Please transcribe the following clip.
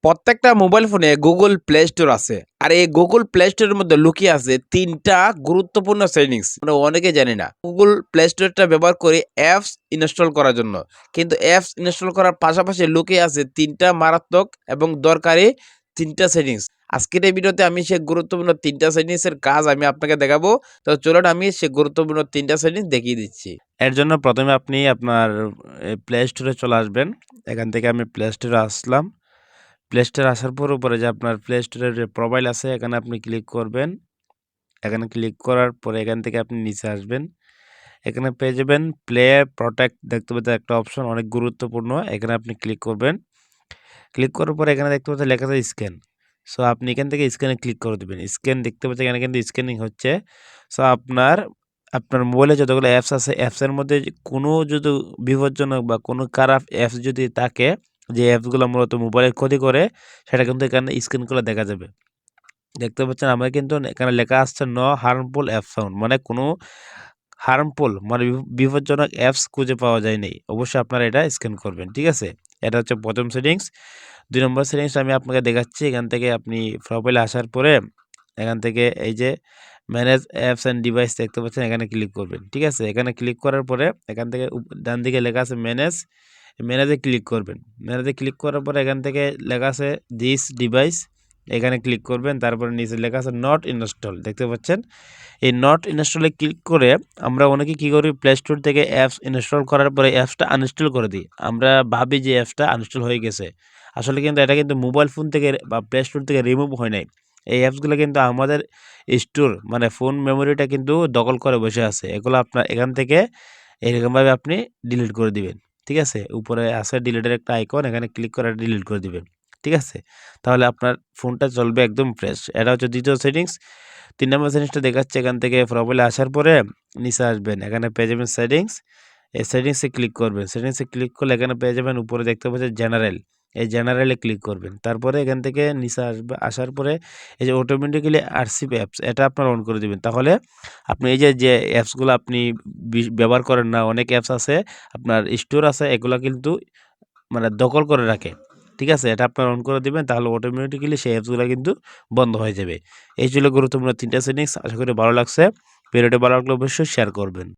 প্রত্যেকটা মোবাইল ফোনে Google play store আছে। আর এই গুগল প্লে স্টোরের মধ্যে লুকিয়ে আছে ৩ টা গুরুত্বপূর্ণ সেটিংস। আমরা অনেকে জানি না। গুগল প্লে স্টোরটা ব্যবহার করি অ্যাপস ইনস্টল করার জন্য। কিন্তু অ্যাপস ইনস্টল করার পাশাপাশি লুকিয়ে আছে ৩ টা মারাত্মক এবং দরকারি ৩ টা সেটিংস। আজকের এই ভিডিওতে আমি সেই গুরুত্বপূর্ণ ৩ টা সেটিংস এর কাজ আমি আপনাকে দেখাবো। তো চলুন আমি সেই গুরুত্বপূর্ণ ৩ টা সেটিংস দেখিয়ে দিচ্ছি। এর জন্য প্রথমে আপনি আপনার প্লে স্টোরে চলে আসবেন। এখান থেকে আমি প্লে স্টোরে আসলাম। প্লে স্টোরে আসার পর উপরে যে আপনার প্লে স্টোরের যে প্রোফাইল আছে এখানে আপনি ক্লিক করবেন। এখানে ক্লিক করার পরে এখান থেকে আপনি নিচে আসবেন। এখানে পেয়ে যাবেন প্লে প্রোটেক্ট দেখতে পাচ্ছেন একটা অপশন অনেক গুরুত্বপূর্ণ। এখানে আপনি ক্লিক করবেন। ক্লিক করার পরে এখানে দেখতে পাচ্ছেন লেখা আছে স্ক্যান। সো আপনি এখান থেকে স্ক্যানে ক্লিক করে দিবেন। স্ক্যান দেখতে পাচ্ছেন এখানে কিন্তু স্ক্যানিং হচ্ছে। সো আপনার মোবাইলে যতগুলো অ্যাপস আছে অ্যাপসের মধ্যে কোনো যদি বিপজ্জনক বা কোনো খারাপ অ্যাপস যদি থাকে, যে অ্যাপসগুলো মূলত মোবাইলের ক্ষতি করে, সেটা কিন্তু এখানে স্ক্যান করে দেখা যাবে। দেখতে পাচ্ছেন আমরা কিন্তু এখানে লেখা আসছে নো হার্মফুল অ্যাপ ফাউন্ড, মানে কোনো হার্মফুল মানে বিপজ্জনক অ্যাপস খুঁজে পাওয়া যায়নি। অবশ্যই আপনারা এটা স্ক্যান করবেন। ঠিক আছে? এটা হচ্ছে প্রথম সেটিংস। ২ নম্বর সেটিংস আমি আপনাকে দেখাচ্ছি। এখান থেকে আপনি প্রোফাইলে আসার পরে এখান থেকে এই যে ম্যানেজ অ্যাপস অ্যান্ড ডিভাইস দেখতে পাচ্ছেন, এখানে ক্লিক করবেন। ঠিক আছে? এখানে ক্লিক করার পরে এখান থেকে ডান দিকে লেখা আছে ম্যানেজ, ম্যানেজে ক্লিক করবেন। ম্যানেজে ক্লিক করার পরে এখান থেকে লেখা আছে দিস ডিভাইস, এখানে ক্লিক করবেন। তারপরে নিচে লেখা আছে নট ইনস্টল দেখতে পাচ্ছেন। এই নট ইনস্টলে ক্লিক করে আমরা অনেকে কী করি, প্লে স্টোর থেকে অ্যাপস ইনস্টল করার পরে অ্যাপসটা আনইনস্টল করে দিই। আমরা ভাবি যে অ্যাপসটা আনইনস্টল হয়ে গেছে। আসলে কিন্তু এটা কিন্তু মোবাইল ফোন থেকে বা প্লে স্টোর থেকে রিমুভ হয় নাই। এই অ্যাপসগুলো কিন্তু আমাদের স্টোর মানে ফোন মেমোরিটা কিন্তু দখল করে বসে আছে। এগুলো আপনার এখান থেকে এরকমভাবে আপনি ডিলিট করে দিবেন। ঠিক আছে? উপরে আছে ডিলিটের একটা আইকন, এখানে ক্লিক করে ডিলিট করে দিবেন। ঠিক আছে? তাহলে আপনার ফোনটা চলবে একদম ফ্রেশ। এটা হচ্ছে দ্বিতীয় সেটিংস। ৩ নম্বর সেটিংসটা দেখাচ্ছে এখান থেকে প্রোফাইলে আসার পরে নিচে আসবেন। এখানে পেয়ে যাবেন সেটিংস। এই সেটিংসে ক্লিক করবেন। সেটিংসে ক্লিক করলে এখানে পেয়ে যাবেন উপরে দেখতে পাচ্ছেন জেনারেল। এই জেনারেলে ক্লিক করবেন। তারপরে এখান থেকে নিচে আসার পরে এই যে অটোমেটিক্যালি আরসিভ অ্যাপস এটা আপনার অন করে দিবেন। তাহলে আপনি এই যে অ্যাপসগুলো আপনি ব্যবহার করেন না, অনেক অ্যাপস আছে আপনার স্টোর আছে, এগুলা কিন্তু মানে দখল করে রাখে। ঠিক আছে? এটা আপনার অন করে দিবেন, তাহলে অটোমেটিক্যালি সেই অ্যাপসগুলো কিন্তু বন্ধ হয়ে যাবে। এই ছিল গুরুত্বপূর্ণ ৩ টা সেটিংস। আশা করি ভালো লাগছে। ভিডিওটি ভালো লাগলে অবশ্যই শেয়ার করবেন।